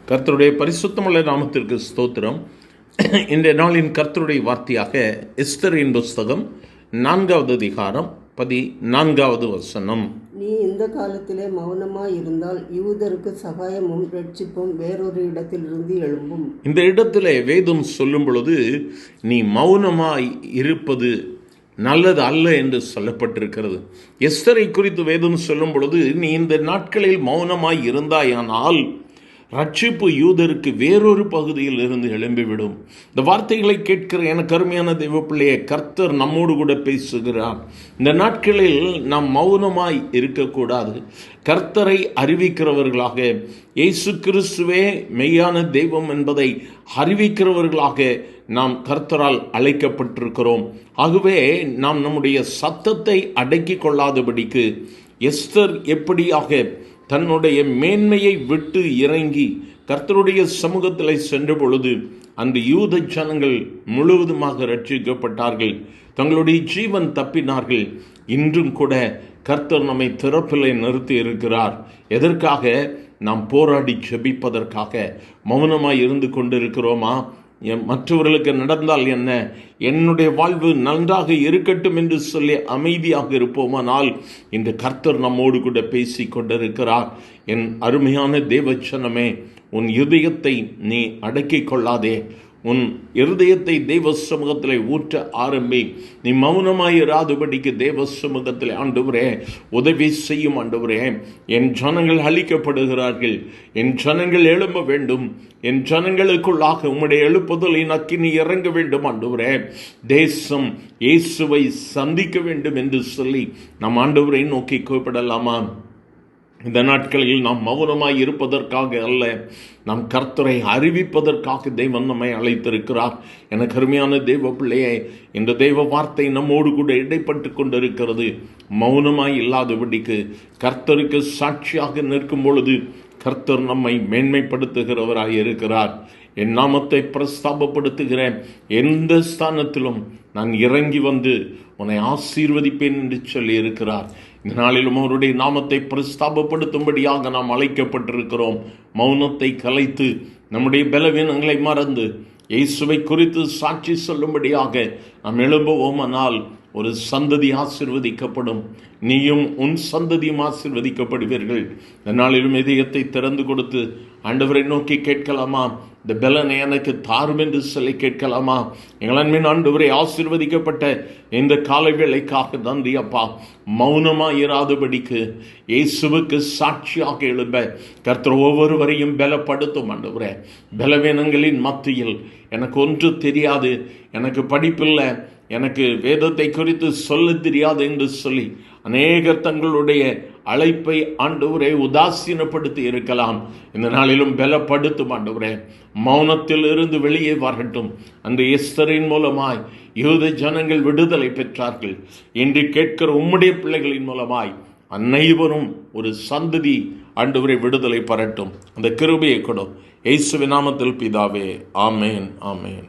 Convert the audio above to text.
கர்த்தருடைய பரிசுத்தமுள்ள நாமத்திற்கு ஸ்தோத்திரம். இன்றைய நாளின் கர்த்தருடைய வார்த்தையாக எஸ்தரின் புஸ்தகம் 4வது அதிகாரம் 14வது வசனம். நீ இந்த காலத்திலே மௌனமாய் இருந்தால் யூதருக்கு சகாயமும் ரட்சிப்பும் வேறொரு இடத்திலிருந்து எழும்பும். இந்த இடத்திலே வேதம் சொல்லும் பொழுது நீ மௌனமாய் இருப்பது நல்லது அல்ல என்று சொல்லப்பட்டிருக்கிறது. எஸ்தரை குறித்து வேதம் சொல்லும் பொழுது நீ இந்த நாட்களில் மௌனமாய் இருந்தாயானால் ரட்சிப்பு யூதருக்கு வேறொரு பகுதியில் இருந்து எழும்பிவிடும். இந்த வார்த்தைகளை கேட்கிற எனக்கு அருமையான தெய்வ பிள்ளையை, கர்த்தர் நம்மோடு கூட பேசுகிறார். இந்த நாட்களில் நாம் மௌனமாய் இருக்கக்கூடாது. கர்த்தரை அறிவிக்கிறவர்களாக, இயேசு கிறிஸ்துவே மெய்யான தெய்வம் என்பதை அறிவிக்கிறவர்களாக நாம் கர்த்தரால் அழைக்கப்பட்டிருக்கிறோம். ஆகவே நாம் நம்முடைய சத்தத்தை அடக்கி கொள்ளாதபடிக்கு எஸ்தர் எப்படியாக தன்னுடைய மேன்மையை விட்டு இறங்கி கர்த்தருடைய சமூகத்தில் சென்ற பொழுது அந்த யூத ஜனங்கள் முழுவதுமாக ரட்சிக்கப்பட்டார்கள், தங்களுடைய ஜீவன் தப்பினார்கள். இன்றும் கூட கர்த்தர் நம்மை திறப்பிலே நிறுத்தி இருக்கிறார். எதற்காக? நாம் போராடி ஜெபிப்பதற்காக. மௌனமாய் இருந்து கொண்டிருக்கிறோமா? மற்றவர்களுக்கு நடந்தால் என்ன, என்னுடைய வாழ்வு நன்றாக இருக்கட்டும் என்று சொல்லி அமைதியாக இருப்போமானால் இந்த கர்த்தர் நம்மோடு கூட பேசி கொண்டிருக்கிறார். என் அருமையான தேவச்சனமே, உன் இருதயத்தை நீ அடக்கிக் கொள்ளாதே. உன் இருதயத்தை தேவ சமூகத்தில் ஊற்ற ஆரம்பி. நீ மௌனமாயிராதபடிக்கு தேவ சமூகத்தில், ஆண்டவரே உதவி செய்யும் ஆண்டவரே, என் ஜனங்கள் அழிக்கப்படுகிறார்கள், என் ஜனங்கள் எழும்ப வேண்டும், என் ஜனங்களுக்குள்ளாக உம்முடைய எழுப்புதலின் அக்கினி இறங்க வேண்டும் ஆண்டவரே, தேசம் இயேசுவை சந்திக்க வேண்டும் என்று சொல்லி நம் ஆண்டவரை நோக்கி கூப்பிடலாமா? இந்த நாட்களில் நாம் மௌனமாய் இருப்பதற்காக அல்ல, நாம் கர்த்தரை அறிவிப்பதற்காக தேவன் நம்மை அழைத்திருக்கிறார். எனக்கு அருமையான தேவ பிள்ளையே, இந்த தேவ வார்த்தை நம்மோடு கூட இடைப்பட்டு கொண்டிருக்கிறது. மௌனமாய் இல்லாதபடிக்கு கர்த்தருக்கு சாட்சியாக நிற்கும் பொழுது கர்த்தர் நம்மை மேன்மைப்படுத்துகிறவராய் இருக்கிறார். என் நாமத்தை பிரஸ்தாபப்படுத்துகிற எந்த ஸ்தானத்திலும் நான் இறங்கி வந்து உன்னை ஆசீர்வதிப்பேன் என்று சொல்லி இருக்கிறார். இந்த நாளிலும் அவருடைய நாமத்தை பிரஸ்தாபப்படுத்தும்படியாக நாம் அழைக்கப்பட்டிருக்கிறோம். மௌனத்தை கலைத்து நம்முடைய பலவீனங்களை மறந்து இயேசுவை குறித்து சாட்சி சொல்லும்படியாக நாம் எழும்புவோமானால் ஒரு சந்ததி ஆசீர்வதிக்கப்படும். நீயும் உன் சந்ததியும் ஆசீர்வதிக்கப்படுவீர்கள். இந்த நாளிலும் இதயத்தை திறந்து கொடுத்து ஆண்டவரை நோக்கி கேட்கலாமா? இந்த பலனை எனக்கு தாரும் என்று சொல்லி கேட்கலாமா? எங்கள் அன்பின் ஆண்டவரை, ஆசீர்வதிக்கப்பட்ட இந்த காலை வேளைக்காக நன்றி அப்பா. மௌனமாக இராதபடிக்கு இயேசுவுக்கு சாட்சியாக எழும்ப கர்த்தர் ஒவ்வொருவரையும் பலப்படுத்தும் ஆண்டவரே. பலவீனங்களின் மத்தியில் எனக்கு ஒன்று தெரியாது, எனக்கு படிப்பில்லை, எனக்கு வேதத்தை குறித்து சொல்ல தெரியாது என்று சொல்லி அநேகர் தங்களுடைய அழைப்பை ஆண்டவரே உதாசீனப்படுத்தி இருக்கலாம். இந்த நாளிலும் பலப்படுத்தும் ஆண்டவரே. மௌனத்தில் இருந்து வெளியே வரட்டும். அந்த எஸ்தரின் மூலமாய் யூத ஜனங்கள் விடுதலை பெற்றார்கள். இன்று கேட்கிற உம்முடைய பிள்ளைகளின் மூலமாய் அனைவரும் ஒரு சந்ததி ஆண்டவரை விடுதலை பெறட்டும். அந்த கிருபையை கொடும். இயேசுவின் நாமத்தில் பிதாவே, ஆமேன், ஆமேன்.